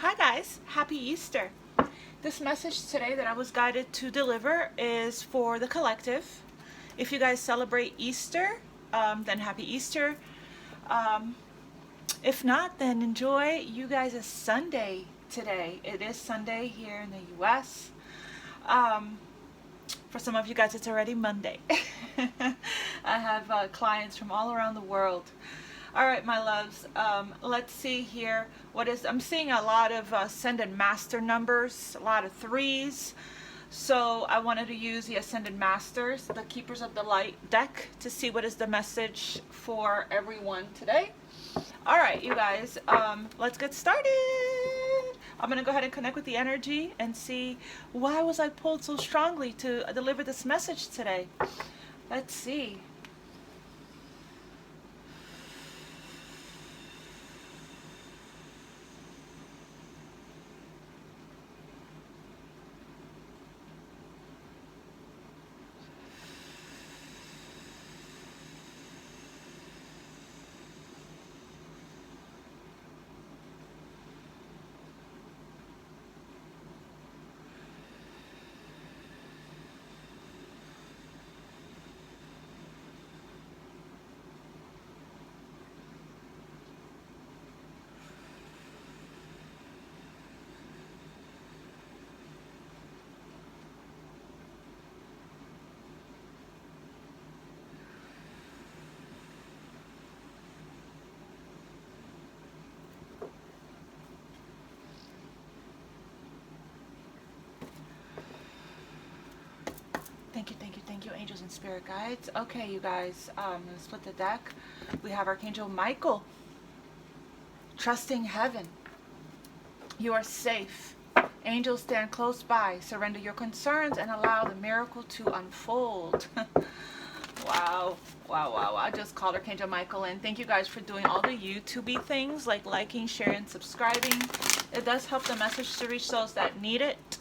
Hi guys, happy Easter. This message today that I was guided to deliver is for the collective. If you guys celebrate Easter, then happy Easter. If not, then enjoy you guys' Sunday today. It is Sunday here in the US. For some of you guys, it's already Monday. I have clients from all around the world. All right, my loves, let's see here. I'm seeing a lot of Ascended Master numbers, a lot of threes. So I wanted to use the Ascended Masters, the Keepers of the Light deck, to see what is the message for everyone today. All right, you guys, let's get started. I'm going to go ahead and connect with the energy and see why was I pulled so strongly to deliver this message today. Let's see. Thank you, angels and spirit guides. Okay, you guys, I'm going to split the deck. We have Archangel Michael. Trusting heaven. You are safe. Angels stand close by. Surrender your concerns and allow the miracle to unfold. Wow. I just called Archangel Michael in. Thank you guys for doing all the YouTube-y things like liking, sharing, subscribing. It does help the message to reach those that need it.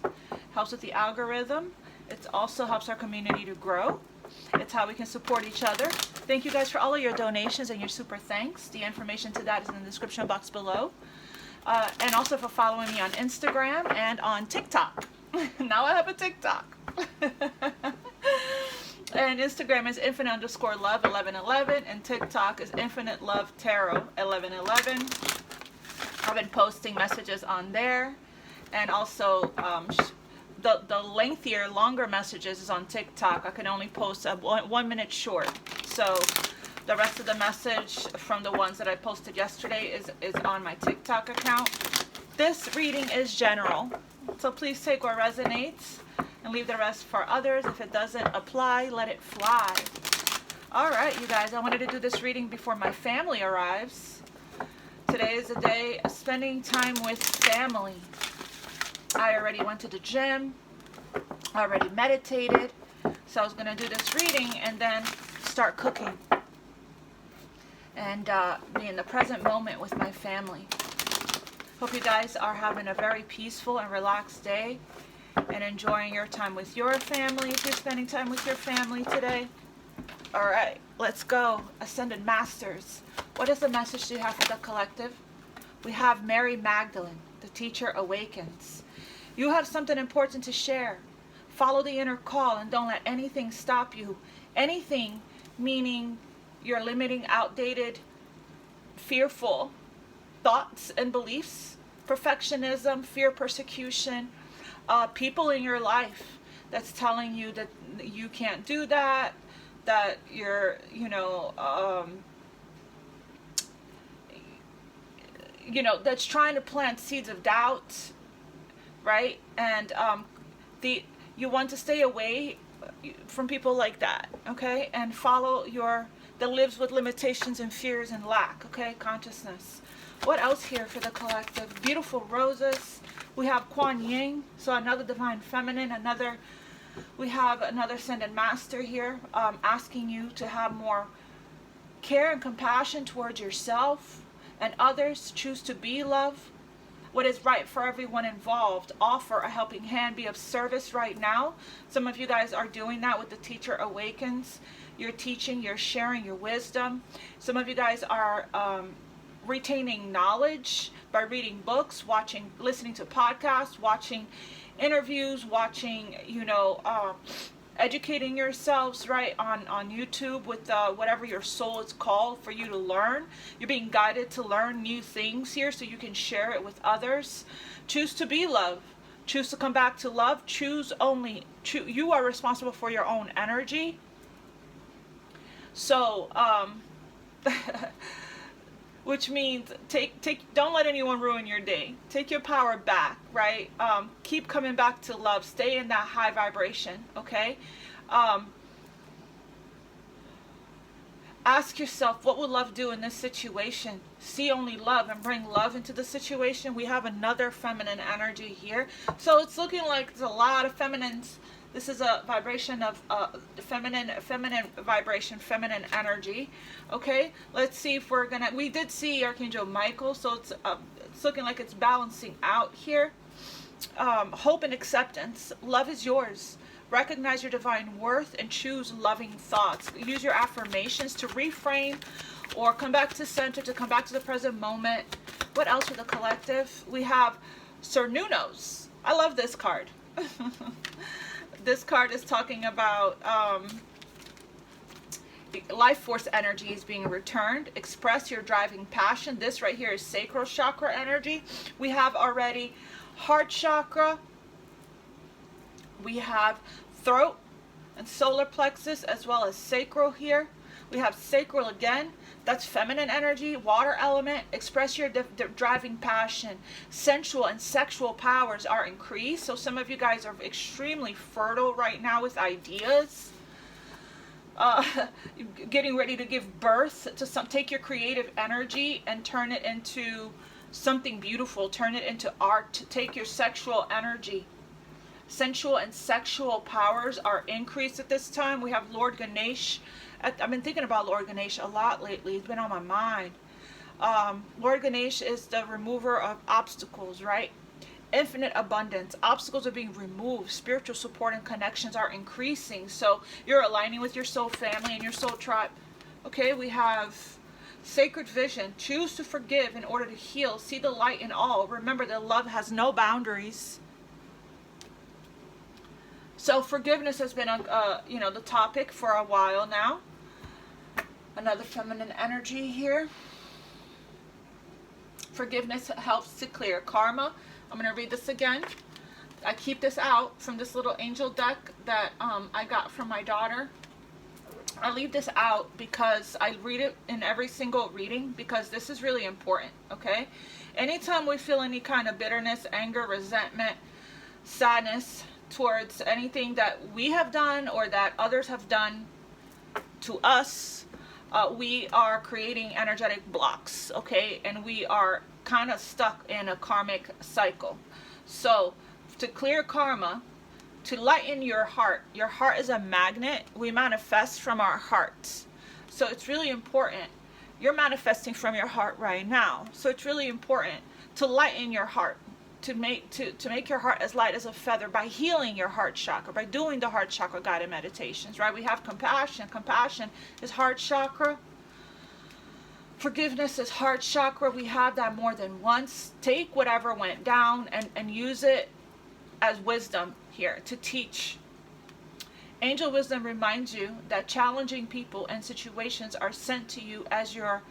Helps with the algorithm. It also helps our community to grow. It's how we can support each other. Thank you guys for all of your donations and your super thanks. The information to that is in the description box below. And also for following me on Instagram and on TikTok. Now I have a TikTok. And Instagram is infinite_love1111 and TikTok is Infinitelovetarot 1111. I've been posting messages on there, and also the lengthier, longer messages is on TikTok. I can only post a 1 minute short. So the rest of the message from the ones that I posted yesterday is on my TikTok account. This reading is general, so please take what resonates and leave the rest for others. If it doesn't apply, let it fly. All right, you guys, I wanted to do this reading before my family arrives. Today is a day of spending time with family. I already went to the gym, I already meditated, so I was going to do this reading and then start cooking and be in the present moment with my family. Hope you guys are having a very peaceful and relaxed day and enjoying your time with your family if you're spending time with your family today. All right, let's go. Ascended Masters. What is the message you have for the collective? We have Mary Magdalene, the teacher awakens. You have something important to share. Follow the inner call and don't let anything stop you. Anything meaning your limiting, outdated, fearful thoughts and beliefs, perfectionism, fear, persecution, people in your life that's telling you that you can't do that, that you're, that's trying to plant seeds of doubt, right? And you want to stay away from people like that, okay? And follow that lives with limitations and fears and lack, okay? Consciousness. What else here for the collective? Beautiful roses. We have Kuan Yin, so another divine feminine, we have another ascended master here, asking you to have more care and compassion towards yourself and others. Choose to be love. What is right for everyone involved. Offer a helping hand. Be of service right now. Some of you guys are doing that with the Teacher Awakens. You're teaching, you're sharing your wisdom. Some of you guys are retaining knowledge by reading books, listening to podcasts, watching interviews, watching, educating yourselves, right, on YouTube with whatever your soul is called for you to learn. You're being guided to learn new things here so you can share it with others. Choose to be love. Choose to come back to love. You are responsible for your own energy. So, which means don't let anyone ruin your day. Take your power back, right? Keep coming back to love. Stay in that high vibration, okay? Ask yourself, what would love do in this situation? See only love and bring love into the situation. We have another feminine energy here. So it's looking like there's a lot of feminines. This is a vibration of feminine vibration, feminine energy. Okay, let's see if we did see Archangel Michael, so it's looking like it's balancing out here. Hope and acceptance. Love is yours. Recognize your divine worth and choose loving thoughts. Use your affirmations to reframe or come back to center, to come back to the present moment. What else for the collective? We have Sir Nunos. I love this card. This card is talking about life force energy is being returned. Express your driving passion. This right here is sacral chakra energy. We have already heart chakra. We have throat and solar plexus, as well as sacral here. We have sacral again. That's feminine energy, water element. Express your driving passion. Sensual and sexual powers are increased. So some of you guys are extremely fertile right now with ideas. Getting ready to give birth to take your creative energy and turn it into something beautiful. Turn it into art. Take your sexual energy. Sensual and sexual powers are increased at this time. We have Lord Ganesh. I've been thinking about Lord Ganesh a lot lately. It's been on my mind. Lord Ganesh is the remover of obstacles, right? Infinite abundance. Obstacles are being removed. Spiritual support and connections are increasing. So you're aligning with your soul family and your soul tribe. Okay, we have sacred vision. Choose to forgive in order to heal. See the light in all. Remember that love has no boundaries. So forgiveness has been the topic for a while now. Another feminine energy here. Forgiveness helps to clear karma. I'm going to read this again. I keep this out from this little angel deck that I got from my daughter. I leave this out because I read it in every single reading because this is really important, okay? Anytime we feel any kind of bitterness, anger, resentment, sadness towards anything that we have done or that others have done to us, we are creating energetic blocks, okay? And we are kind of stuck in a karmic cycle. So to clear karma, to lighten your heart is a magnet. We manifest from our hearts. So it's really important. You're manifesting from your heart right now. So it's really important to lighten your heart, to make your heart as light as a feather by healing your heart chakra, by doing the heart chakra guided meditations, right? We have compassion. Compassion is heart chakra. Forgiveness is heart chakra. We have that more than once. Take whatever went down and use it as wisdom here to teach. Angel wisdom reminds you that challenging people and situations are sent to you as your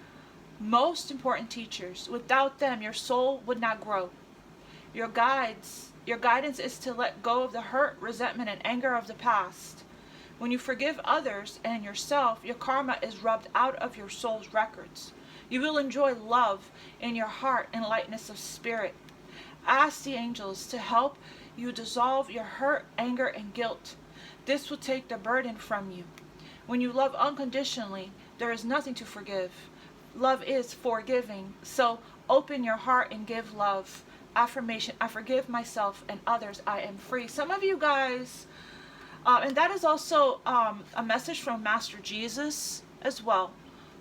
most important teachers. Without them, your soul would not grow. Your guidance is to let go of the hurt, resentment, and anger of the past. When you forgive others and yourself, your karma is rubbed out of your soul's records. You will enjoy love in your heart and lightness of spirit. Ask the angels to help you dissolve your hurt, anger, and guilt. This will take the burden from you. When you love unconditionally, there is nothing to forgive. Love is forgiving. So open your heart and give love. Affirmation: I forgive myself and others. I am free. Some of you guys, and that is also a message from Master Jesus as well,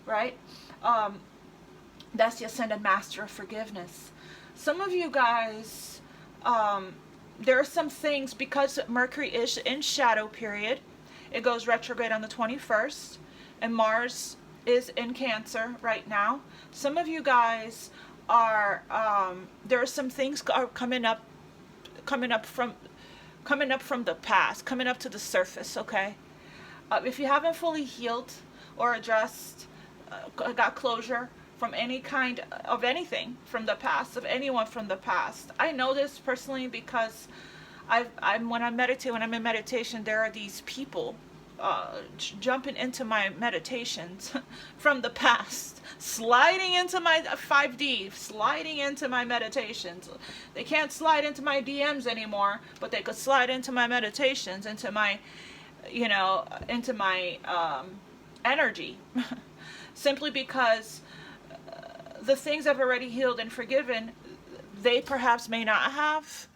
right? That's the Ascended Master of Forgiveness. Some of you guys, there are some things, because Mercury is in shadow period, it goes retrograde on the 21st, and Mars is in Cancer right now. Some of you guys are there are some things are coming up from the past, coming up to the surface. Okay, if you haven't fully healed or addressed, got closure from any kind of anything from the past, of anyone from the past. I know this personally because when I'm in meditation, there are these people jumping into my meditations from the past, sliding into my 5D, sliding into my meditations. They can't slide into my DMs anymore, but they could slide into my meditations, into my, into my energy, simply because the things I've already healed and forgiven, they perhaps may not have.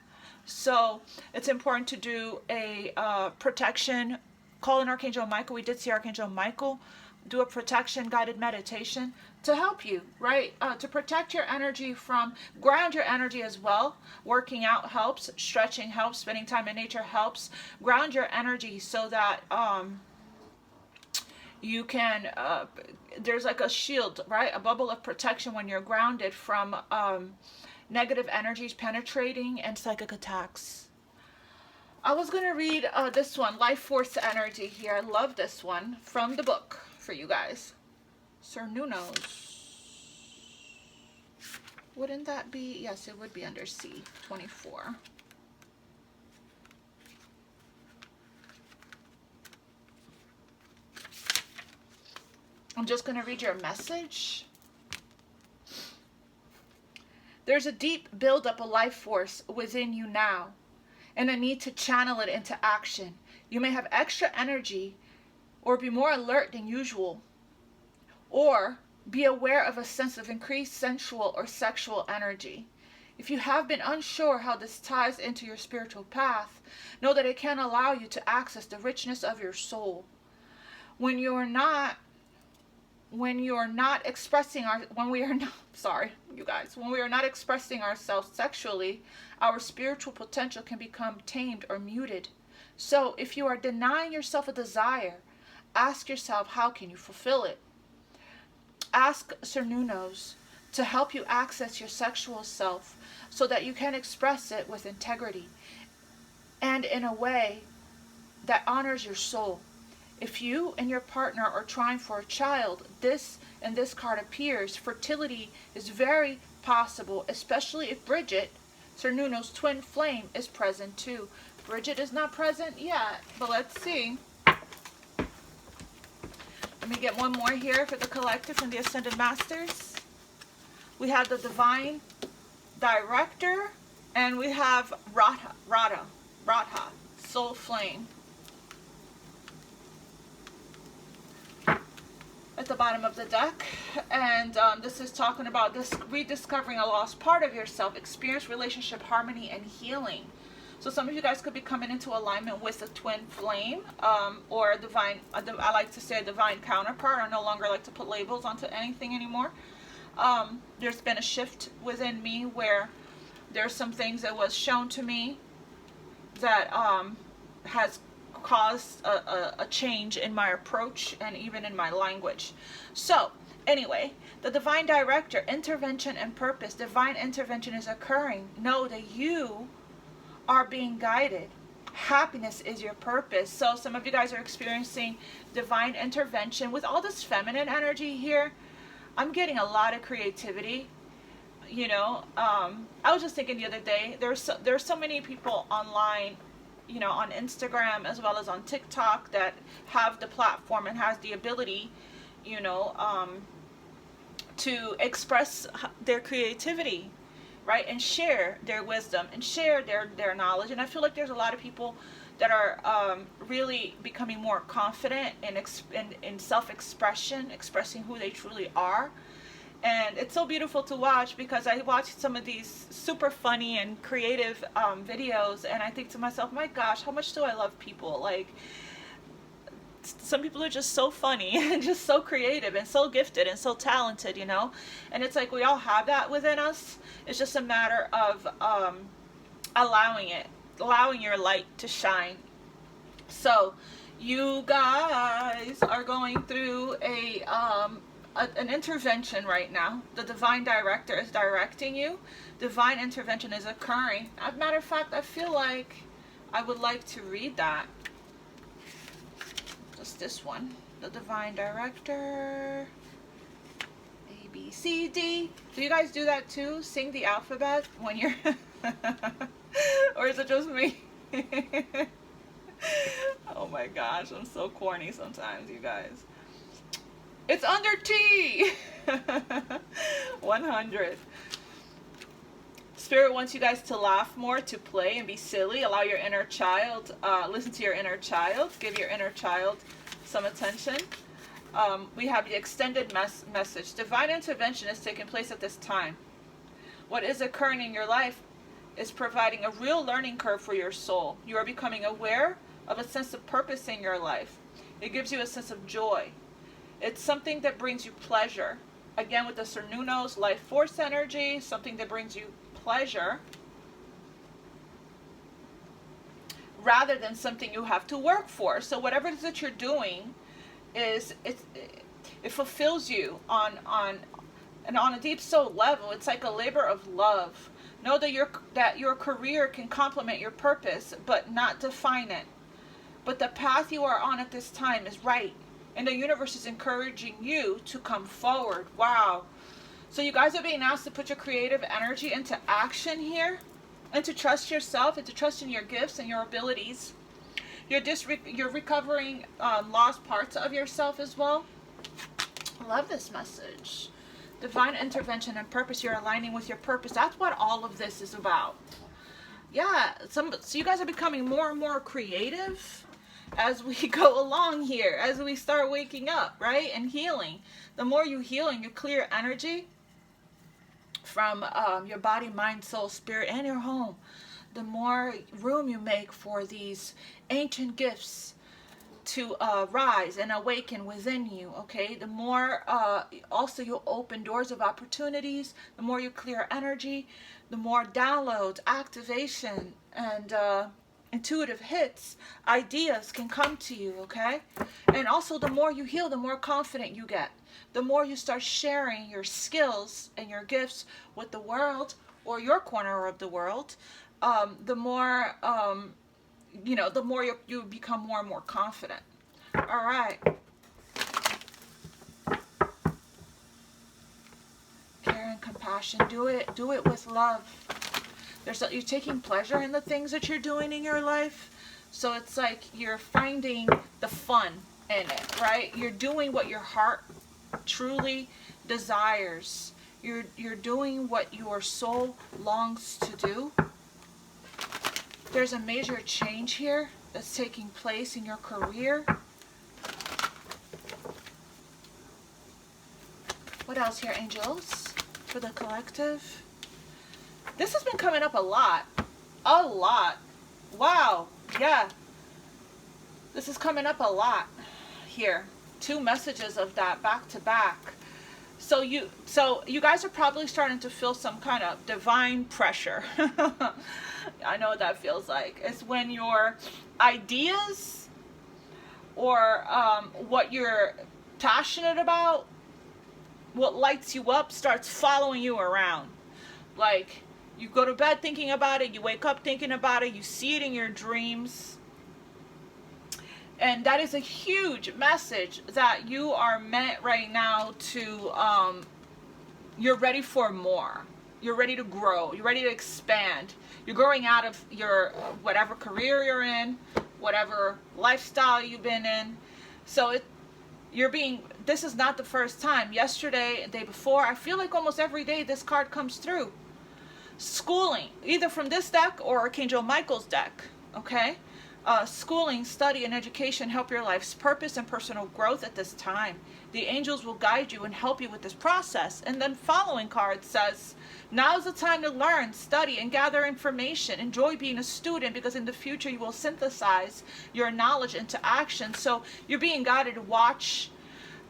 So it's important to do a protection, call in Archangel Michael. We did see Archangel Michael. Do a protection guided meditation to help you, right? To protect your energy from, ground your energy as well. Working out helps, stretching helps, spending time in nature helps. Ground your energy so that you can, there's like a shield, right? A bubble of protection when you're grounded from negative energies penetrating and psychic attacks. I was going to read this one, Life Force Energy here. I love this one from the book for you guys. Sir Nuno's. Wouldn't that be? Yes, it would be under C, 24. I'm just going to read your message. There's a deep buildup of life force within you now, and a need to channel it into action. You may have extra energy or be more alert than usual, or be aware of a sense of increased sensual or sexual energy. If you have been unsure how this ties into your spiritual path, know that it can allow you to access the richness of your soul. When we are not expressing ourselves sexually, our spiritual potential can become tamed or muted. So if you are denying yourself a desire, ask yourself, how can you fulfill it? Ask Sir Nuno's to help you access your sexual self so that you can express it with integrity and in a way that honors your soul. If you and your partner are trying for a child, this card appears, fertility is very possible, especially if Bridget, Sir Nuno's twin flame, is present too. Bridget is not present yet, but let's see. Let me get one more here for the collective from the Ascended Masters. We have the Divine Director, and we have Radha, Soul Flame. At the bottom of the deck, and this is talking about this rediscovering a lost part of yourself, experience relationship harmony and healing. So some of you guys could be coming into alignment with a twin flame, or a divine, I like to say a divine counterpart. I no longer like to put labels onto anything anymore. There's been a shift within me where there's some things that was shown to me that has caused a change in my approach and even in my language. So anyway, the Divine Director, intervention and purpose. Divine intervention is occurring. Know that you are being guided. Happiness is your purpose. So some of you guys are experiencing divine intervention with all this feminine energy here. I'm getting a lot of creativity. I was just thinking the other day, there's so many people online, on Instagram as well as on TikTok that have the platform and has the ability, to express their creativity, right? And share their wisdom and share their knowledge. And I feel like there's a lot of people that are really becoming more confident in self-expression, expressing who they truly are. And it's so beautiful to watch, because I watch some of these super funny and creative videos, and I think to myself, my gosh, how much do I love people? Like, some people are just so funny and just so creative and so gifted and so talented, and it's like we all have that within us. It's just a matter of allowing your light to shine. So you guys are going through a an intervention right now. The divine director is directing you. Divine intervention is occurring. As a matter of fact, I feel like I would like to read that. Just this one. The divine director. A, B, C, D. Do you guys do that too? Sing the alphabet when you're... Or is it just me? Oh my gosh, I'm so corny sometimes, you guys. It's under T. 100. Spirit wants you guys to laugh more, to play and be silly. Allow your inner child, listen to your inner child. Give your inner child some attention. We have the extended message. Divine intervention is taking place at this time. What is occurring in your life is providing a real learning curve for your soul. You are becoming aware of a sense of purpose in your life. It gives you a sense of joy. It's something that brings you pleasure. Again, with the Cernunos life force energy, something that brings you pleasure rather than something you have to work for. So whatever it is that you're doing is it fulfills you on a deep soul level. It's like a labor of love. Know that your career can complement your purpose, but not define it. But the path you are on at this time is right. And the universe is encouraging you to come forward. Wow. So you guys are being asked to put your creative energy into action here. And to trust yourself, and to trust in your gifts and your abilities. You're recovering lost parts of yourself as well. I love this message. Divine intervention and purpose. You're aligning with your purpose. That's what all of this is about. Yeah. So you guys are becoming more and more creative as we go along here, as we start waking up, right? And healing. The more you heal and you clear energy from your body, mind, soul, spirit, and your home, the more room you make for these ancient gifts to rise and awaken within you, okay? The more also you open doors of opportunities, the more you clear energy, the more downloads, activation, and intuitive hits, ideas can come to you, okay? And also the more you heal, the more confident you get. The more you start sharing your skills and your gifts with the world or your corner of the world, the more, the more you become more and more confident. All right. Care and compassion. Do it with love. You're taking pleasure in the things that you're doing in your life. So it's like you're finding the fun in it, right? You're doing what your heart truly desires. You're doing what your soul longs to do. There's a major change here that's taking place in your career. What else here, angels, for the collective? This has been coming up a lot. A lot. Wow. Yeah. This is coming up a lot here. 2 messages of that back to back. So you guys are probably starting to feel some kind of divine pressure. I know what that feels like. It's when your ideas or what you're passionate about, what lights you up, starts following you around. Like, you go to bed thinking about it, you wake up thinking about it, you see it in your dreams. And that is a huge message that you are meant right now to, you're ready for more. You're ready to grow. You're ready to expand. You're growing out of your, whatever career you're in, whatever lifestyle you've been in. So this is not the first time. Yesterday, the day before, I feel like almost every day this card comes through. Schooling, either from this deck or Archangel Michael's deck, okay? Schooling, study, and education help your life's purpose and personal growth at this time. The angels will guide you and help you with this process. And then following card says, now's the time to learn, study, and gather information. Enjoy being a student, because in the future you will synthesize your knowledge into action. So you're being guided to watch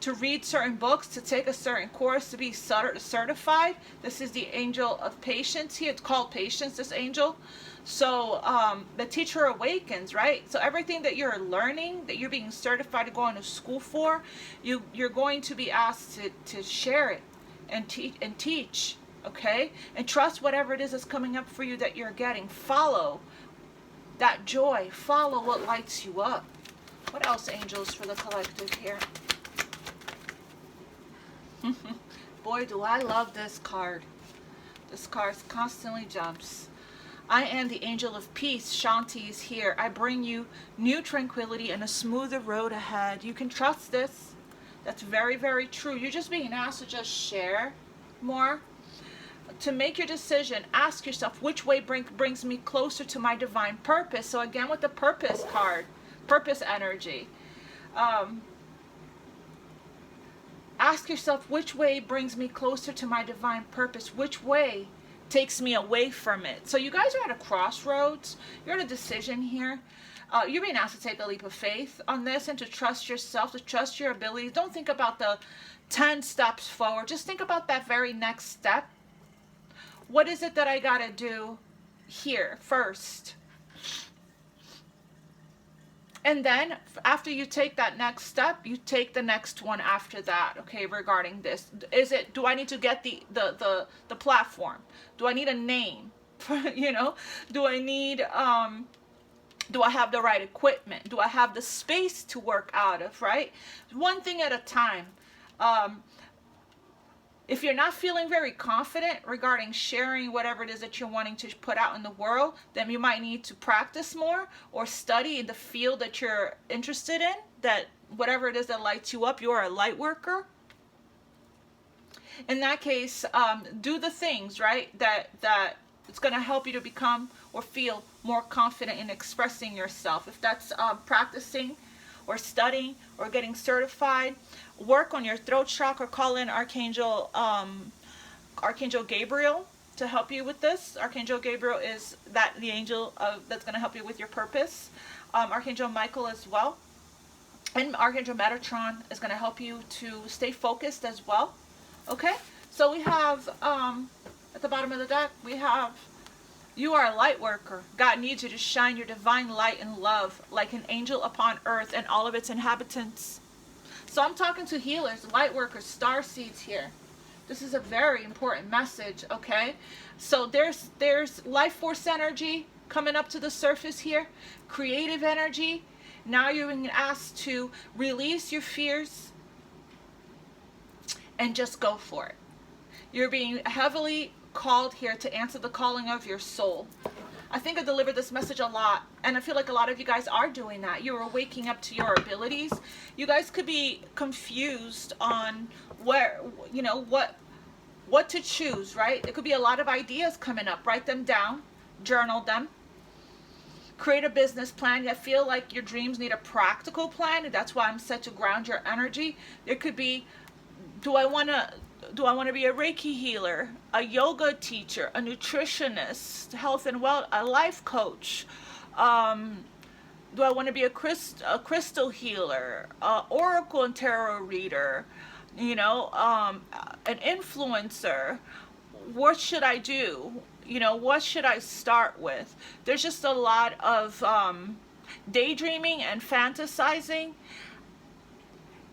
to read certain books, to take a certain course, to be certified. This is the angel of patience here. It's called patience, this angel. So the teacher awakens, right? So everything that you're learning, that you're being certified to go into school for, you're going to be asked to share it and teach, okay? And trust whatever it is that's coming up for you that you're getting. Follow that joy. Follow what lights you up. What else, angels, for the collective here? Boy, do I love this card. This card constantly jumps. I am the angel of peace. Shanti is here. I bring you new tranquility and a smoother road ahead. You can trust this. That's very, very true. You're just being asked to just share more. To make your decision, ask yourself, which way brings me closer to my divine purpose? So again, with the purpose card, purpose energy. Ask yourself, which way brings me closer to my divine purpose? Which way takes me away from it? So you guys are at a crossroads. You're at a decision here. You're being asked to take a leap of faith on this and to trust yourself, to trust your abilities. Don't think about the 10 steps forward. Just think about that very next step. What is it that I got to do here first? And then after you take that next step, you take the next one after that, okay, regarding this. Do I need to get the platform? Do I need a name? You know, do I need, do I have the right equipment? Do I have the space to work out of, right? One thing at a time. If you're not feeling very confident regarding sharing whatever it is that you're wanting to put out in the world, then you might need to practice more or study in the field that you're interested in, that whatever it is that lights you up. You're a light worker. In that case, do the things, right, that it's going to help you to become or feel more confident in expressing yourself. If that's practicing or studying or getting certified, work on your throat chakra. Call in Archangel Gabriel to help you with this. Archangel Gabriel is the angel that's going to help you with your purpose. Archangel Michael as well, and Archangel Metatron is going to help you to stay focused as well. Okay, so we have at the bottom of the deck, we have, you are a light worker. God needs you to shine your divine light and love like an angel upon earth and all of its inhabitants. So I'm talking to healers, light workers, star seeds here. This is a very important message, okay? So there's life force energy coming up to the surface here, creative energy. Now you're being asked to release your fears and just go for it. You're being heavily called here to answer the calling of your soul. I think I delivered this message a lot, and I feel like a lot of you guys are doing that. You are waking up to your abilities. You guys could be confused on where, you know, what to choose, right? There could be a lot of ideas coming up. Write them down, journal them, create a business plan. I feel like your dreams need a practical plan, and that's why I'm set to ground your energy. There could be, do I want to be a Reiki healer, a yoga teacher, a nutritionist, health and wealth, a life coach? Do I want to be a crystal healer, oracle and tarot reader, you know, an influencer? What should I do? You know, what should I start with? There's just a lot of daydreaming and fantasizing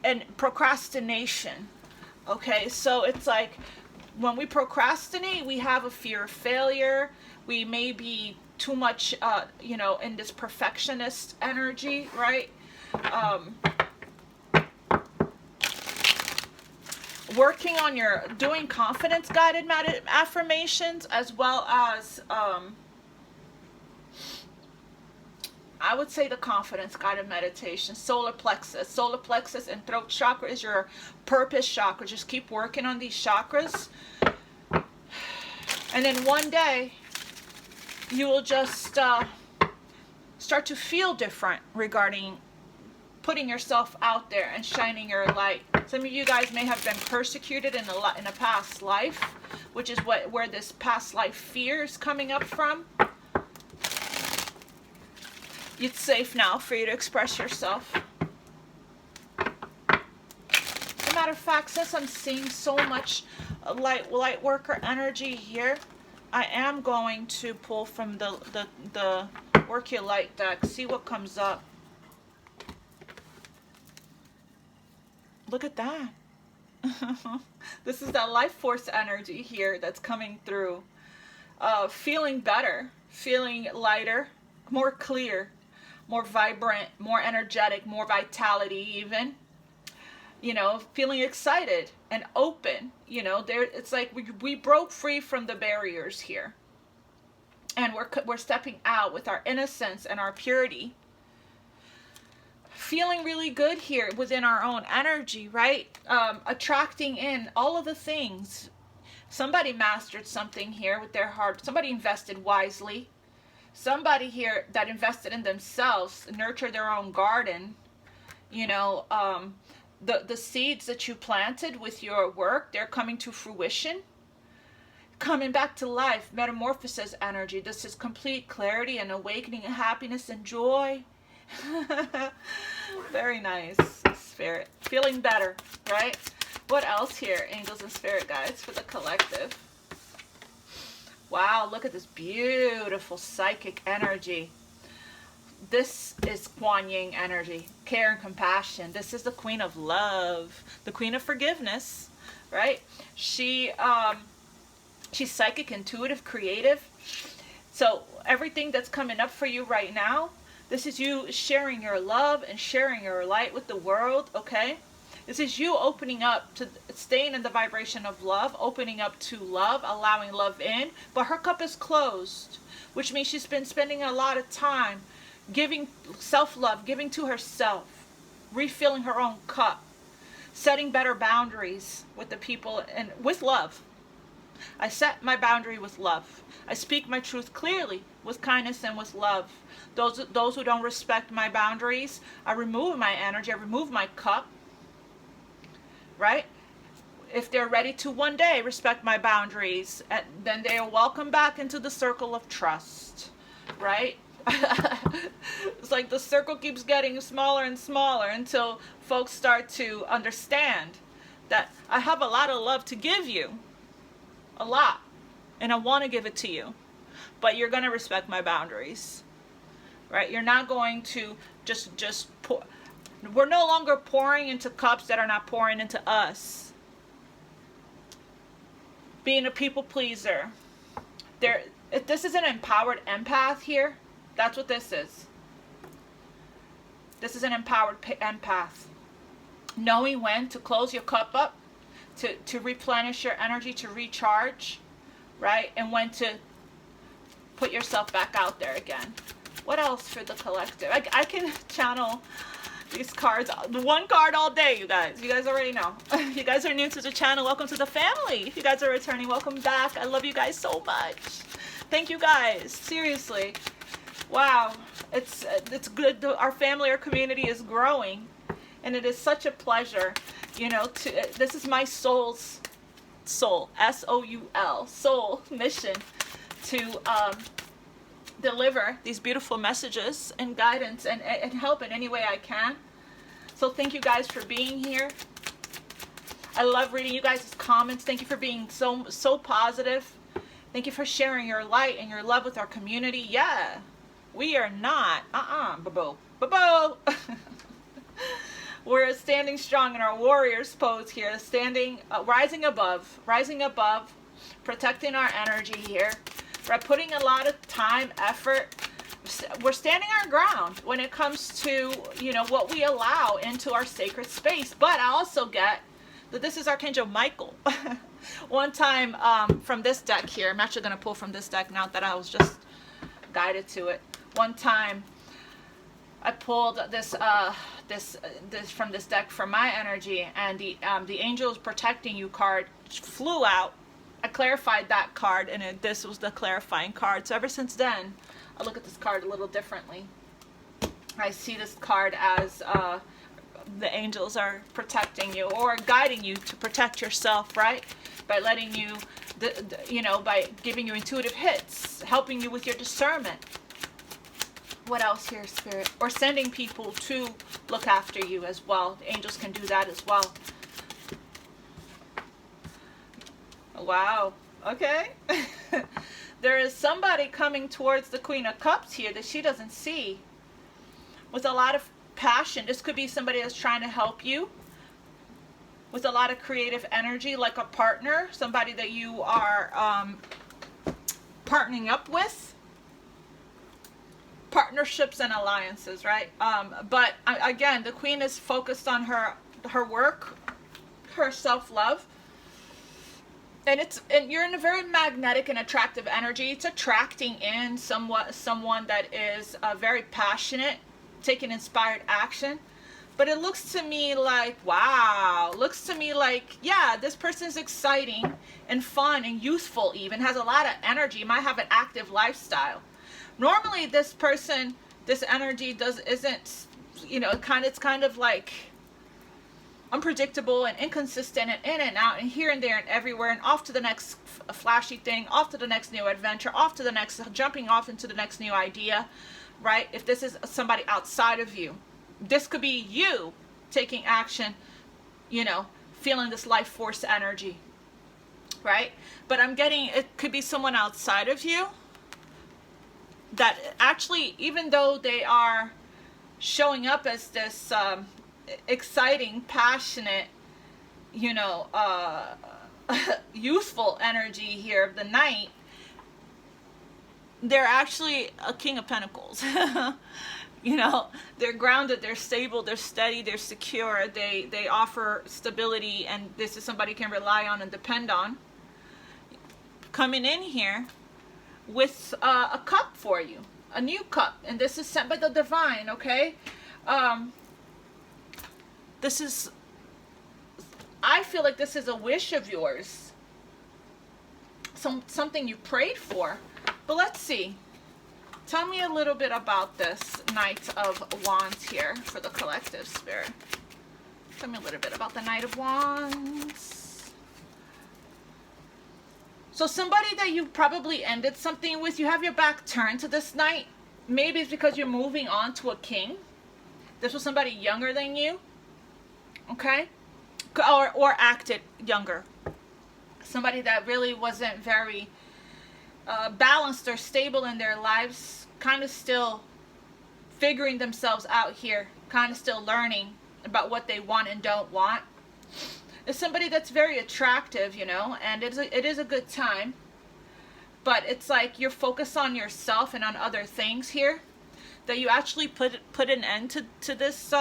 and procrastination. Okay, so it's like when we procrastinate, we have a fear of failure. We may be too much, you know, in this perfectionist energy, right? Working on your, doing confidence guided affirmations, as well as, I would say the confidence guided meditation. Solar plexus and throat chakra is your purpose chakra. Just keep working on these chakras, and then one day you will just start to feel different regarding putting yourself out there and shining your light. Some of you guys may have been persecuted in a past life, which is where this past life fear is coming up from. It's safe now for you to express yourself. matter of fact, since I'm seeing so much light worker energy here, I am going to pull from the Work Your Light deck, see what comes up. Look at that. This is that life force energy here that's coming through. Feeling better, feeling lighter, more clear, more vibrant, more energetic, more vitality even. You know, feeling excited and open. You know, it's like we broke free from the barriers here. And we're stepping out with our innocence and our purity. Feeling really good here within our own energy, right? Attracting in all of the things. Somebody mastered something here with their heart. Somebody invested wisely. Somebody here that invested in themselves, nurtured their own garden. You know, the seeds that you planted with your work, they're coming to fruition. Coming back to life, metamorphosis energy. This is complete clarity and awakening and happiness and joy. Very nice, Spirit. Feeling better, right? What else here, angels and spirit guides for the collective? Wow, look at this beautiful psychic energy. This is Kuan Yin energy, care and compassion. This is the Queen of Love, the Queen of Forgiveness, right? She's psychic, intuitive, creative. So everything that's coming up for you right now, this is you sharing your love and sharing your light with the world, okay? This is you opening up to staying in the vibration of love, opening up to love, allowing love in. But her cup is closed, which means she's been spending a lot of time giving self-love, giving to herself, refilling her own cup, setting better boundaries with the people and with love. I set my boundary with love. I speak my truth clearly with kindness and with love. Those who don't respect my boundaries, I remove my energy, I remove my cup. Right? If they're ready to one day respect my boundaries, then they are welcome back into the circle of trust. Right? It's like the circle keeps getting smaller and smaller until folks start to understand that I have a lot of love to give you. A lot. And I want to give it to you. But you're going to respect my boundaries. Right? You're not going to just pour. We're no longer pouring into cups that are not pouring into us. Being a people pleaser. This is an empowered empath here. That's what this is. This is an empowered empath. Knowing when to close your cup up, to replenish your energy, to recharge, right? And when to put yourself back out there again. What else for the collective? I can channel these cards, one card all day, you guys. You guys already know. If you guys are new to the channel, welcome to the family. If you guys are returning, welcome back. I love you guys so much. Thank you guys. Seriously. Wow. It's good. Our family, our community is growing. And it is such a pleasure, you know, this is my soul's soul, S-O-U-L, soul mission to deliver these beautiful messages and guidance and help in any way I can. So thank you guys for being here. I love reading you guys' comments. Thank you for being so positive. Thank you for sharing your light and your love with our community. Yeah, we are not babo. We're standing strong in our warrior's pose here, standing, rising above, protecting our energy here. We're putting a lot of time, effort. We're standing our ground when it comes to, you know, what we allow into our sacred space. But I also get that this is Archangel Michael. One time from this deck here, I'm actually going to pull from this deck now that I was just guided to it. One time I pulled this from this deck for my energy, and the Angels Protecting You card flew out. I clarified that card, and this was the clarifying card. So ever since then, I look at this card a little differently. I see this card as the angels are protecting you or guiding you to protect yourself, right? By letting you, you know, by giving you intuitive hits, helping you with your discernment. What else here, Spirit? Or sending people to look after you as well. The angels can do that as well. Wow. Okay. There is somebody coming towards the Queen of Cups here that she doesn't see with a lot of passion. This could be somebody that's trying to help you with a lot of creative energy, like a partner, somebody that you are partnering up with. Partnerships and alliances, right? But again, the Queen is focused on her work, her self-love. And you're in a very magnetic and attractive energy. It's attracting in someone that is very passionate, taking inspired action. But it looks to me like, wow, looks to me like, yeah, this person is exciting and fun and youthful, even has a lot of energy, might have an active lifestyle. Normally this person, this energy isn't, you know, it's kind of like unpredictable and inconsistent and in and out and here and there and everywhere and off to the next flashy thing, off to the next new adventure, off to the next, jumping off into the next new idea, right? If this is somebody outside of you, this could be you taking action, you know, feeling this life force energy, right? But I'm getting, it could be someone outside of you that actually, even though they are showing up as this exciting, passionate, you know, youthful energy here of the night, they're actually a King of Pentacles. You know, they're grounded, they're stable, they're steady, they're secure, they offer stability, and this is somebody you can rely on and depend on. Coming in here with a cup for you, a new cup, and this is sent by the divine, okay? This is, I feel like this is a wish of yours, something you prayed for. But let's see. Tell me a little bit about this Knight of Wands here for the collective spirit. Tell me a little bit about the Knight of Wands. So somebody that you probably ended something with, you have your back turned to this Knight. Maybe it's because you're moving on to a king. This was somebody younger than you. Okay? Or acted younger. Somebody that really wasn't very balanced or stable in their lives, kind of still figuring themselves out here, kind of still learning about what they want and don't want. It's somebody that's very attractive, you know, and it is a good time, but it's like you're focused on yourself and on other things here, that you actually put an end to this.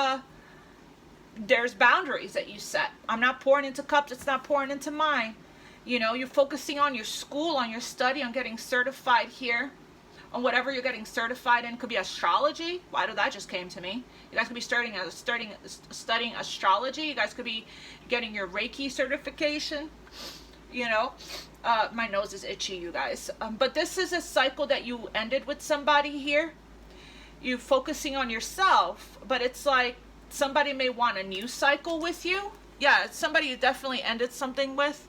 There's boundaries that you set. I'm not pouring into cups, it's not pouring into mine. You know, you're focusing on your school, on your study, on getting certified here, on whatever you're getting certified in. It could be astrology. Why did that just came to me? You guys could be studying astrology. You guys could be getting your Reiki certification. You know, my nose is itchy, you guys. But this is a cycle that you ended with somebody here. You're focusing on yourself, but it's like somebody may want a new cycle with you. Yeah, it's somebody you definitely ended something with.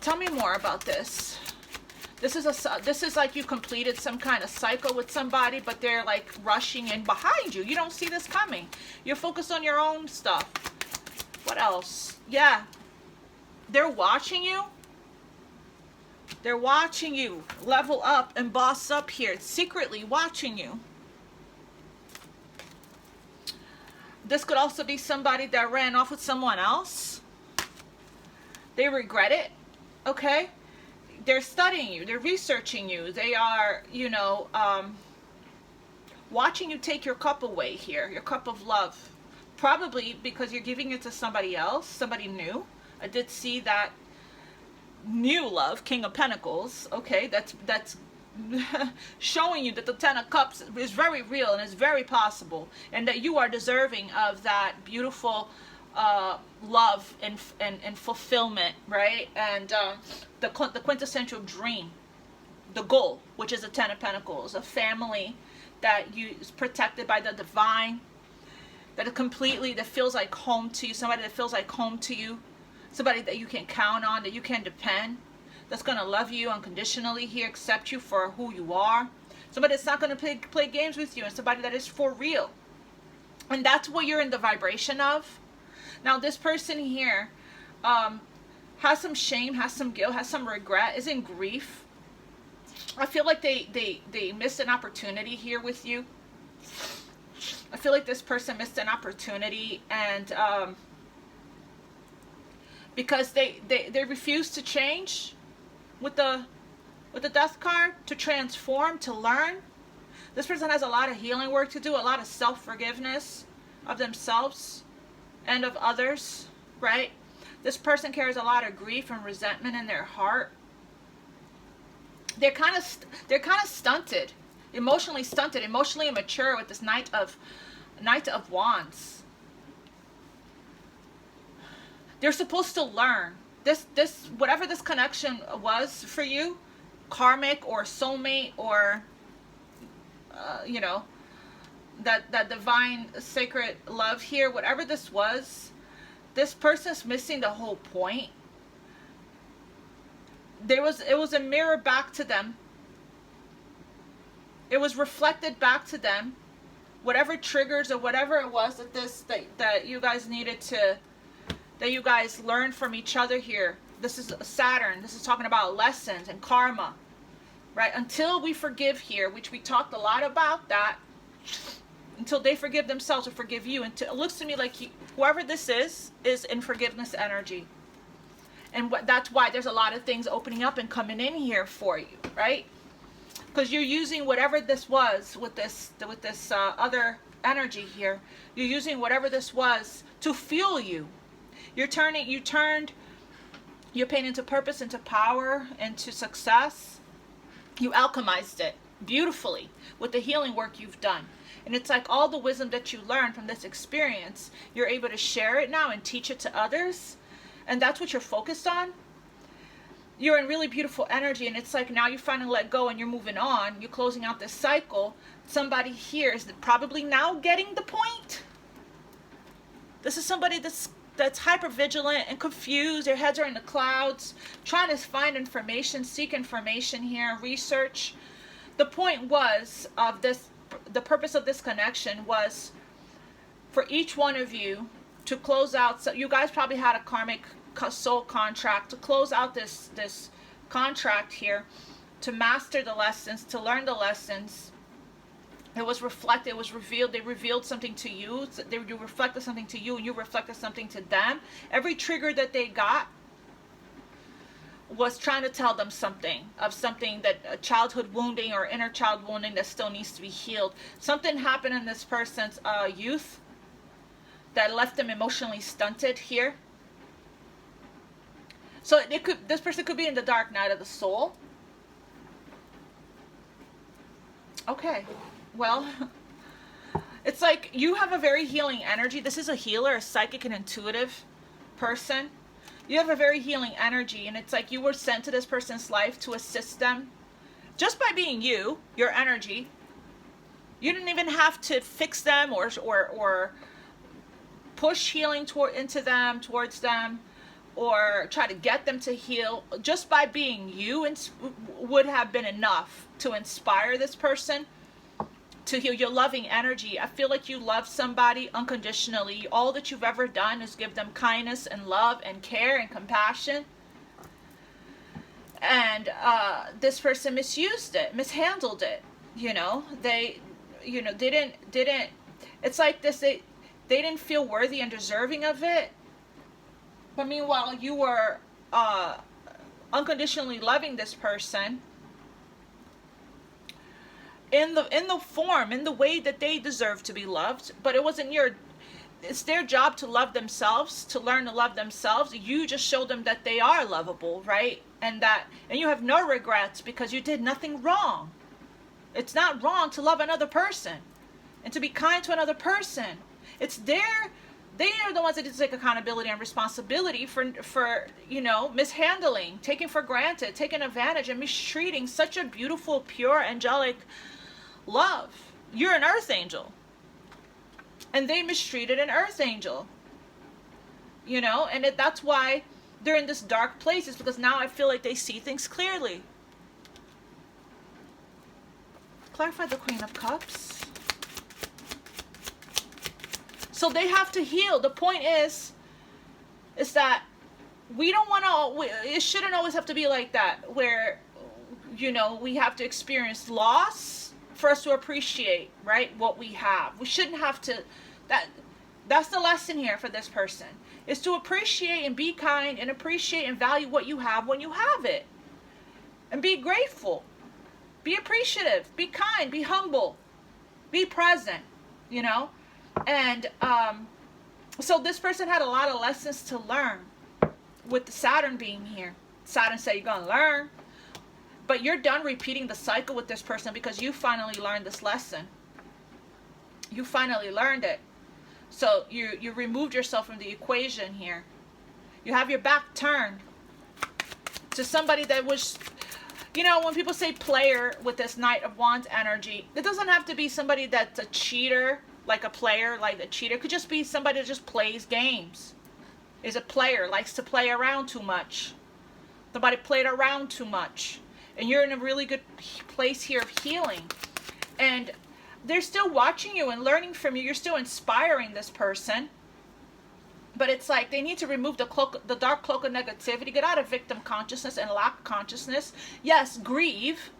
Tell me more about this. This is like you completed some kind of cycle with somebody, but they're like rushing in behind you. You don't see this coming. You're focused on your own stuff. What else? Yeah. They're watching you. They're watching you level up and boss up here. Secretly watching you. This could also be somebody that ran off with someone else. They regret it. Okay, they're studying you, they're researching you, they are, you know, watching you take your cup away here, your cup of love, probably because you're giving it to somebody else, somebody new. I did see that new love, King of Pentacles. Okay, that's showing you that the Ten of Cups is very real and is very possible, and that you are deserving of that beautiful love and fulfillment, right? And the quintessential dream, the goal, which is the Ten of Pentacles, a family that is protected by the divine, that feels like home to you, somebody that feels like home to you, somebody that you can count on, that you can depend, that's going to love you unconditionally here, accept you for who you are, somebody that's not going to play games with you, and somebody that is for real. And that's what you're in the vibration of. Now this person here has some shame, has some guilt, has some regret, is in grief. I feel like they missed an opportunity here with you. I feel like this person missed an opportunity, and because they refuse to change with the Death card, to transform, to learn. This person has a lot of healing work to do, a lot of self-forgiveness of themselves and of others, right? This person carries a lot of grief and resentment in their heart. They're kind of stunted, emotionally immature with this Knight of Wands. They're supposed to learn. This whatever this connection was for you, karmic or soulmate, or you know, that divine sacred love here, whatever this was, this person's missing the whole point. It was a mirror back to them. It was reflected back to them. Whatever triggers or whatever it was that you guys needed to, that you guys learned from each other here. This is Saturn. This is talking about lessons and karma, right? Until we forgive here, which we talked a lot about that, until they forgive themselves or forgive you. Until, it looks to me like whoever this is in forgiveness energy. And that's why there's a lot of things opening up and coming in here for you, right? Because you're using whatever this was with this other energy here. You're using whatever this was to fuel you. You turned your pain into purpose, into power, into success. You alchemized it beautifully with the healing work you've done. And it's like all the wisdom that you learned from this experience, you're able to share it now and teach it to others. And that's what you're focused on. You're in really beautiful energy, and it's like now you finally let go and you're moving on. You're closing out this cycle. Somebody here is probably now getting the point. This is somebody that's hyper vigilant and confused. Their heads are in the clouds, trying to find information, seek information here, research. The point was of this, the purpose of this connection was for each one of you to close out. So you guys probably had a karmic soul contract to close out this contract here, to master the lessons, to learn the lessons. It was reflected, it was revealed. They revealed something to you. They reflected something to you, and you reflected something to them. Every trigger that they got was trying to tell them something that a childhood wounding or inner child wounding that still needs to be healed. Something happened in this person's youth that left them emotionally stunted here. So this person could be in the dark night of the soul. Okay, well, it's like you have a very healing energy. This is a healer, a psychic and intuitive person. You have a very healing energy, and it's like you were sent to this person's life to assist them. Just by being you, your energy. You didn't even have to fix them or push healing towards them, or try to get them to heal. Just by being you would have been enough to inspire this person to heal. Your loving energy. I feel like you love somebody unconditionally. All that you've ever done is give them kindness and love and care and compassion. And this person misused it, mishandled it. You know, they didn't. It's like this. They didn't feel worthy and deserving of it. But meanwhile, you were unconditionally loving this person in the form, in the way that they deserve to be loved. But it wasn't it's their job to love themselves, to learn to love themselves. You just showed them that they are lovable, right? And you have no regrets because you did nothing wrong. It's not wrong to love another person and to be kind to another person. They are the ones that need to take accountability and responsibility for mishandling, taking for granted, taking advantage, and mistreating such a beautiful, pure, angelic love. You're an earth angel. And they mistreated an earth angel. And that's why they're in this dark place, is because now I feel like they see things clearly. Clarify the Queen of Cups. So they have to heal. The point is, is that we don't want to, it shouldn't always have to be like that, where, you know, we have to experience loss for us to appreciate, right, what we have. We shouldn't have to, that's the lesson here for this person, is to appreciate and be kind and appreciate and value what you have when you have it. And be grateful. Be appreciative. Be kind. Be humble. Be present, you know? And so this person had a lot of lessons to learn with the Saturn being here. Saturn said you're going to learn. But you're done repeating the cycle with this person because you finally learned this lesson. You finally learned it. So you removed yourself from the equation here. You have your back turned to somebody that was, you know, when people say player with this Knight of Wands energy, it doesn't have to be somebody that's a cheater, like a player, like a cheater. It could just be somebody that just plays games. Is a player, likes to play around too much. Somebody played around too much. And you're in a really good place here of healing. And they're still watching you and learning from you. You're still inspiring this person. But it's like they need to remove the dark cloak of negativity. Get out of victim consciousness and lack consciousness. Yes, grieve.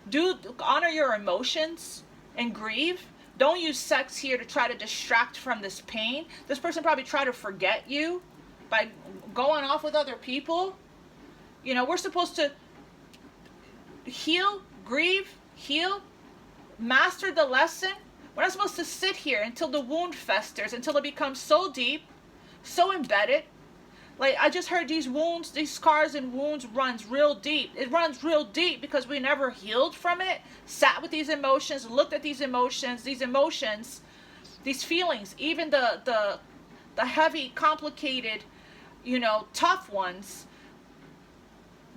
Do honor your emotions and grieve. Don't use sex here to try to distract from this pain. This person probably tried to forget you by going off with other people. You know, we're supposed to heal, grieve, heal, master the lesson. We're not supposed to sit here until the wound festers, until it becomes so deep, so embedded. Like, I just heard these wounds, these scars and wounds runs real deep. It runs real deep because we never healed from it, sat with these emotions, looked at these emotions, these feelings, even the heavy, complicated, you know, tough ones.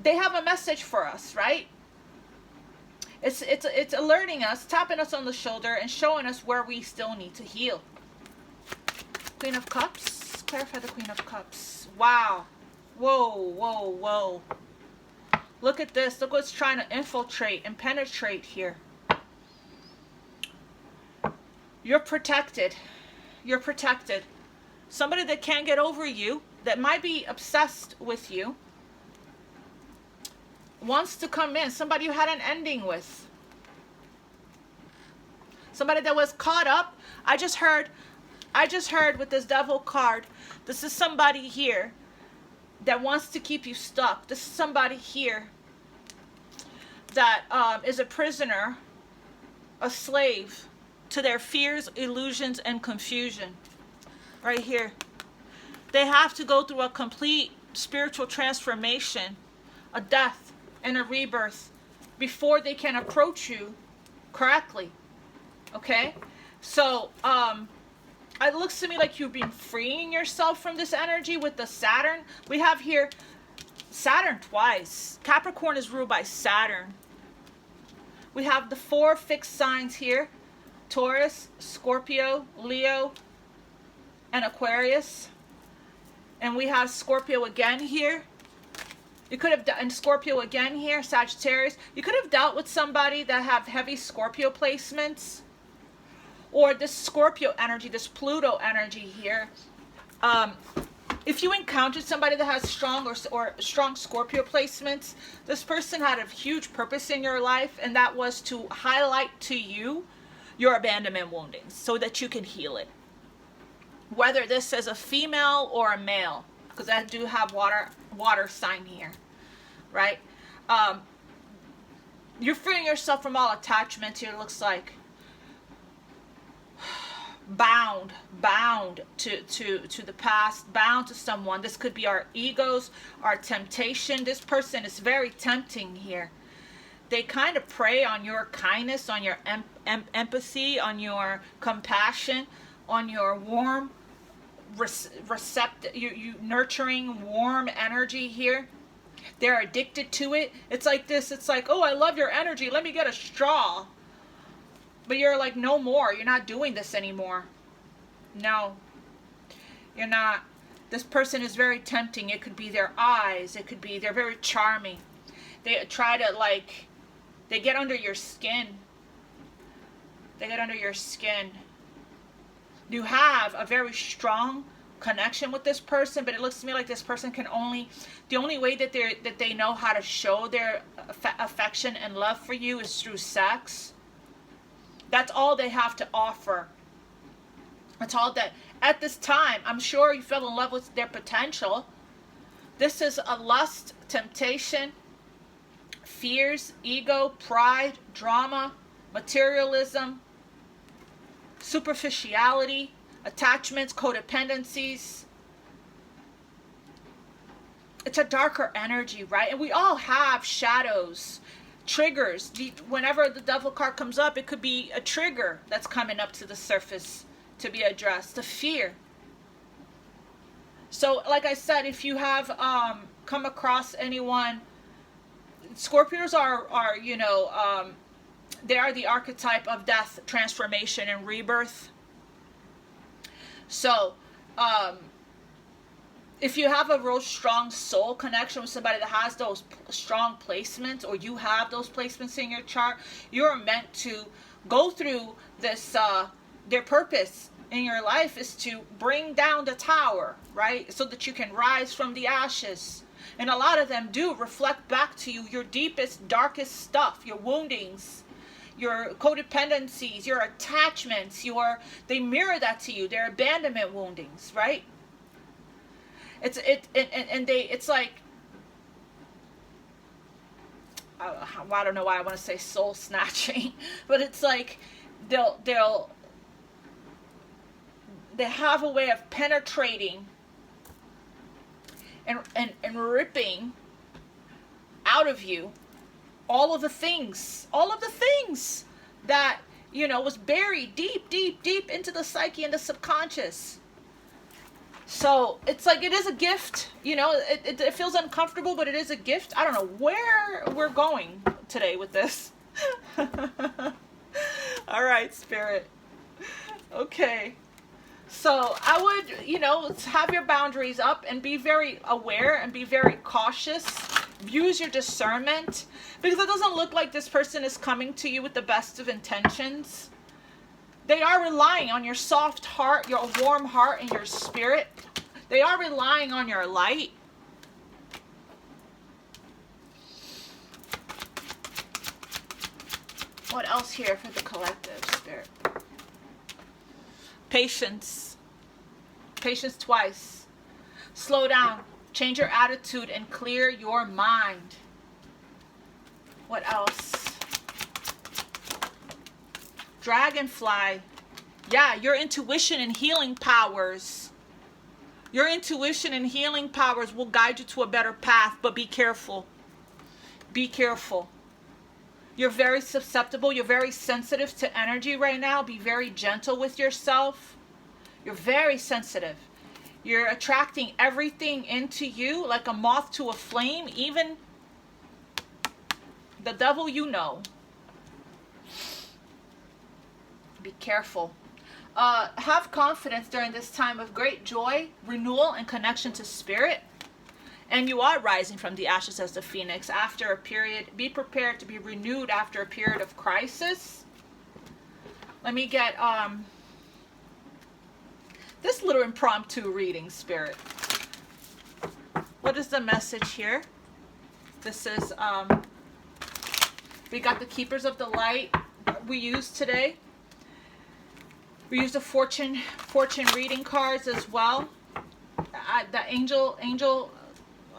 They have a message for us, right? It's alerting us, tapping us on the shoulder, and showing us where we still need to heal. Queen of Cups. Clarify the Queen of Cups. Wow. Whoa, whoa, whoa. Look at this. Look what's trying to infiltrate and penetrate here. You're protected. You're protected. Somebody that can't get over you, that might be obsessed with you, wants to come in. Somebody you had an ending with. Somebody that was caught up. I just heard with this Devil card, this is somebody here that wants to keep you stuck. This is somebody here that is a prisoner, a slave to their fears, illusions, and confusion. Right here. They have to go through a complete spiritual transformation, a death and a rebirth before they can approach you correctly. Okay? So, it looks to me like you've been freeing yourself from this energy with the Saturn. We have here Saturn twice. Capricorn is ruled by Saturn. We have the 4 fixed signs here. Taurus, Scorpio, Leo, and Aquarius. And we have Scorpio again here. You could have done Scorpio again here, Sagittarius. You could have dealt with somebody that have heavy Scorpio placements. Or this Scorpio energy, this Pluto energy here. If you encountered somebody that has strong or strong Scorpio placements, this person had a huge purpose in your life, and that was to highlight to you your abandonment woundings so that you can heal it. Whether this is a female or a male, because I do have water sign here, right? You're freeing yourself from all attachments here, it looks like. Bound to the past, bound to someone. This could be our egos, our temptation. This person is very tempting here. They kind of prey on your kindness, on your empathy, on your compassion, on your warm, receptive, you nurturing, warm energy here. They're addicted to it. It's like this. It's like, oh, I love your energy. Let me get a straw. But you're like, no more. You're not doing this anymore. No. You're not. This person is very tempting. It could be their eyes. It could be, they're very charming. They try to like, they get under your skin. They get under your skin. You have a very strong connection with this person, but it looks to me like this person can only, the only way that they know how to show their affection and love for you is through sex. That's all they have to offer. That's all that, at this time, I'm sure you fell in love with their potential. This is a lust, temptation, fears, ego, pride, drama, materialism, superficiality, attachments, codependencies. It's a darker energy, right? And we all have shadows, triggers. Whenever the devil card comes up, it could be a trigger that's coming up to the surface to be addressed, the fear. So like I said, if you have come across anyone, Scorpios are you know, they are the archetype of death, transformation, and rebirth. So if you have a real strong soul connection with somebody that has those strong placements, or you have those placements in your chart, you're meant to go through this, their purpose in your life is to bring down the tower, right? So that you can rise from the ashes. And a lot of them do reflect back to you your deepest, darkest stuff, your woundings, your codependencies, your attachments, they mirror that to you, their abandonment woundings, right? It's like, I don't know why I want to say soul snatching, but it's like they have a way of penetrating and ripping out of you all of the things that, you know, was buried deep into the psyche and the subconscious. So it's like, it is a gift, you know, it feels uncomfortable, but it is a gift. I don't know where we're going today with this. All right, Spirit. Okay. So I would, you know, have your boundaries up and be very aware and be very cautious. Use your discernment, because it doesn't look like this person is coming to you with the best of intentions. They are relying on your soft heart, your warm heart, and your spirit. They are relying on your light. What else here for the collective, Spirit? Patience. Patience twice. Slow down. Change your attitude and clear your mind. What else? Dragonfly. Yeah, your intuition and healing powers. Your intuition and healing powers will guide you to a better path, but be careful. Be careful. You're very susceptible. You're very sensitive to energy right now. Be very gentle with yourself. You're very sensitive. You're attracting everything into you like a moth to a flame, even the devil you know. Be careful. Have confidence during this time of great joy, renewal, and connection to spirit. And you are rising from the ashes as the phoenix after a period. Be prepared to be renewed after a period of crisis. Let me get this little impromptu reading, Spirit. What is the message here? This is, we got the Keepers of the Light we used today. We used the fortune reading cards as well. The angel.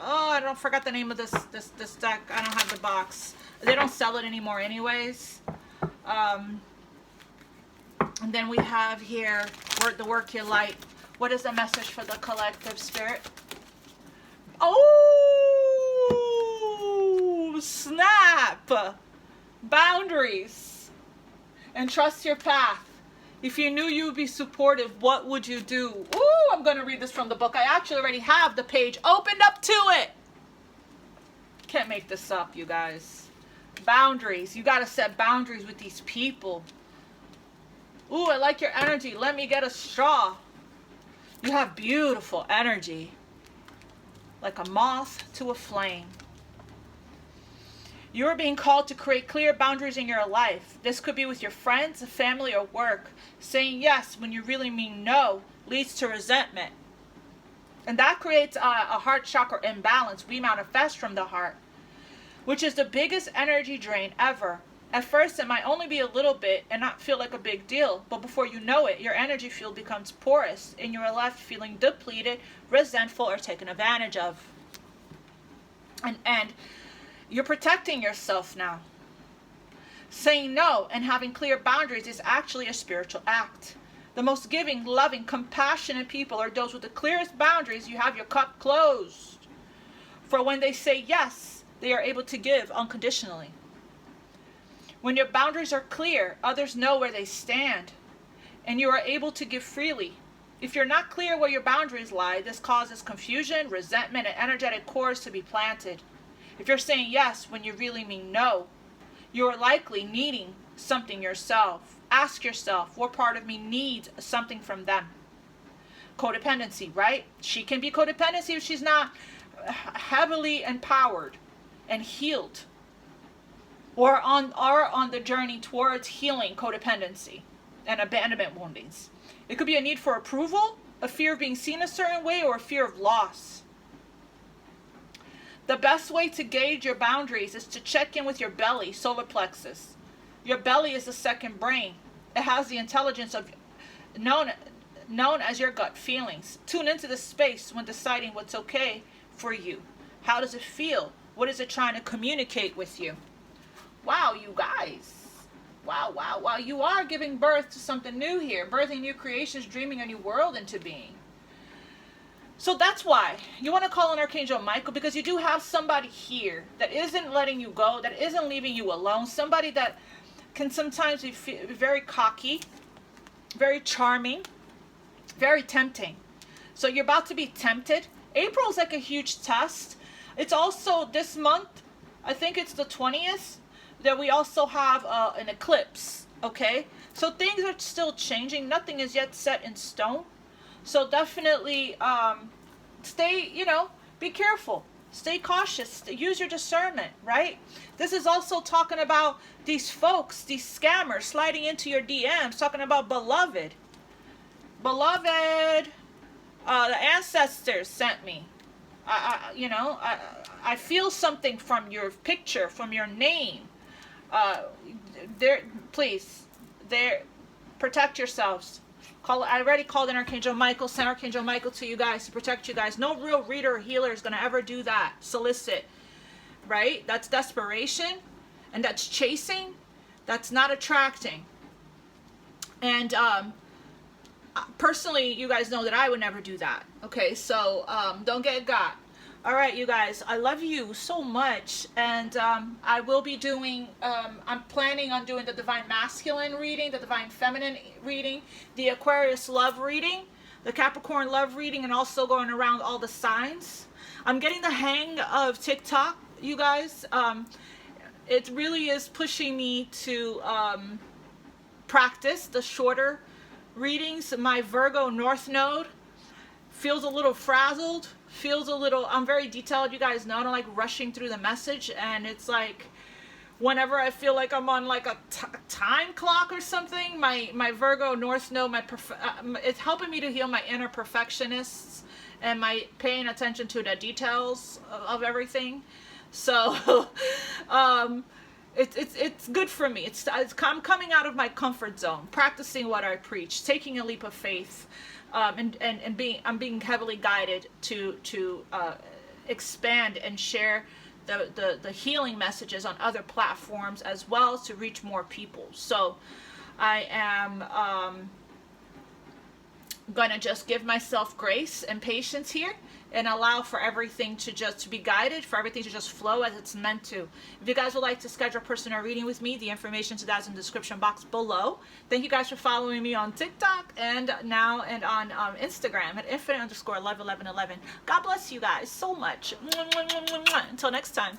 Oh, I forgot the name of this deck. I don't have the box. They don't sell it anymore, anyways. And then we have here the Work Your Light. What is the message for the collective, Spirit? Oh, snap! Boundaries. And trust your path. If you knew you would be supportive, what would you do? Ooh, I'm going to read this from the book. I actually already have the page opened up to it. Can't make this up, you guys. Boundaries. You got to set boundaries with these people. Ooh, I like your energy. Let me get a straw. You have beautiful energy. Like a moth to a flame. You're being called to create clear boundaries in your life. This could be with your friends, family, or work. Saying yes when you really mean no leads to resentment. And that creates a heart chakra imbalance. We manifest from the heart, which is the biggest energy drain ever. At first, it might only be a little bit and not feel like a big deal, but before you know it, your energy field becomes porous and you are left feeling depleted, resentful, or taken advantage of. And you're protecting yourself now. Saying no and having clear boundaries is actually a spiritual act. The most giving, loving, compassionate people are those with the clearest boundaries. You have your cup closed. For when they say yes, they are able to give unconditionally. When your boundaries are clear, others know where they stand, and you are able to give freely. If you're not clear where your boundaries lie, this causes confusion, resentment, and energetic cores to be planted. If you're saying yes when you really mean no, you are likely needing something yourself. Ask yourself, what part of me needs something from them? Codependency, right? She can be codependency if she's not heavily empowered and healed, or on the journey towards healing codependency and abandonment woundings. It could be a need for approval, a fear of being seen a certain way, or a fear of loss. The best way to gauge your boundaries is to check in with your belly, solar plexus. Your belly is the second brain. It has the intelligence of known as your gut feelings. Tune into this space when deciding what's okay for you. How does it feel? What is it trying to communicate with you? Wow, you guys. Wow, wow, wow. You are giving birth to something new here. Birthing new creations, dreaming a new world into being. So that's why you want to call on Archangel Michael, because you do have somebody here that isn't letting you go, that isn't leaving you alone. Somebody that can sometimes be very cocky, very charming, very tempting. So you're about to be tempted. April is like a huge test. It's also this month, I think it's the 20th, that we also have an eclipse, okay? So things are still changing. Nothing is yet set in stone. So definitely stay, be careful. Stay cautious. Use your discernment, right? This is also talking about these folks, these scammers sliding into your DMs, talking about beloved. Beloved, the ancestors sent me. I feel something from your picture, from your name. Please, protect yourselves. I already called in Archangel Michael, sent Archangel Michael to you guys to protect you guys. No real reader or healer is going to ever do that. Solicit, right? That's desperation, and that's chasing. That's not attracting. And personally, you guys know that I would never do that. Okay, so don't get got. All right, you guys, I love you so much, and I will be doing, I'm planning on doing the Divine Masculine reading, the Divine Feminine reading, the Aquarius love reading, the Capricorn love reading, and also going around all the signs. I'm getting the hang of TikTok, you guys. It really is pushing me to practice the shorter readings. My Virgo North Node feels a little frazzled. I'm very detailed, you guys know. I don't like rushing through the message, and it's like whenever I feel like I'm on like a time clock or something, my Virgo North Node, it's helping me to heal my inner perfectionists and my paying attention to the details of everything. So it's good for me. I'm coming out of my comfort zone, practicing what I preach, taking a leap of faith. I'm being heavily guided to expand and share the healing messages on other platforms as well, to reach more people. So I am gonna just give myself grace and patience here, and allow for everything to be guided, for everything to just flow as it's meant to. If you guys would like to schedule a personal reading with me, the information to that is in the description box below. Thank you guys for following me on TikTok and on Instagram at Infinite_love1111. God bless you guys so much. Until next time.